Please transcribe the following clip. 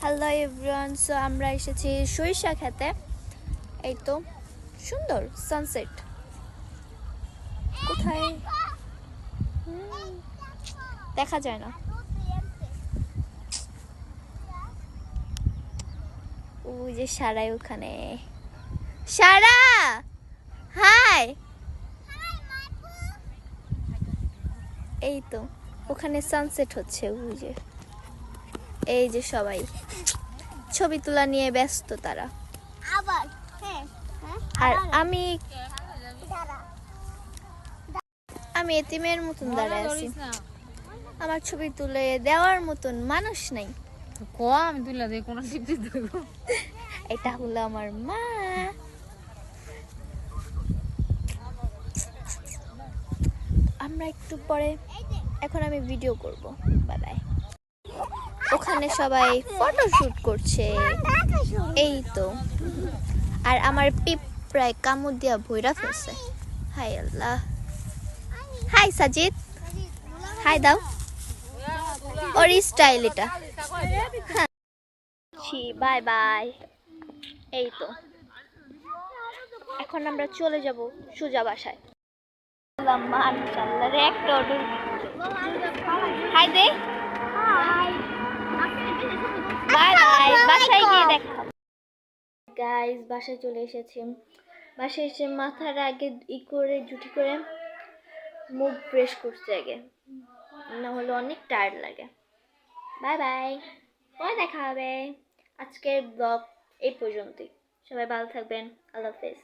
Hello everyone, so আমরা এসেছি সরিষা খেতে। এই তো সুন্দর সানসেট। কোথায় দেখা যায় না। ওই যে সারাই ওখানে। সারা, হাই। এই তো ওখানে সানসেট হচ্ছে। ওই যে এই যে সবাই ছবি তোলা নিয়ে ব্যস্ত তারা। আর আমি এতিমের মতন দাঁড়ায় আছি। আমার ছবি তুলে দেওয়ার মতন মানুষ নাই। আমি তুলে দিই কোন টিপতে দেব। এটা হলো আমার মা। আমরা একটু পরে, এখন আমি ভিডিও করব। Bye bye. ওখানে সবাই ফটোশুট করছে। এই তো, আর আমার পিপ প্রায় কামড় দিয়া ভইরা ফেলছে। হাই আল্লাহ। হাই সাজিদ, হাই দাও। ওর স্টাইল এটা। Bye bye. এই তো এখন আমরা চলে যাব সোজা বাসায়। মাশাআল্লাহ রে, একটা অর্ডার। হাই দে। Bye bye. বাসায় গিয়ে দেখা। গাইস, বাসায় চলে এসেছি। বাসায় এসে মাথার আগে করে জুটি করে মুখ ফ্রেশ করতে আগে, না হলে অনেক টায়ার্ড লাগে। বাই বাই, পরে দেখা হবে। আজকের ব্লগ এই পর্যন্তই। সবাই ভালো থাকবেন। আল্লাহ হাফেজ।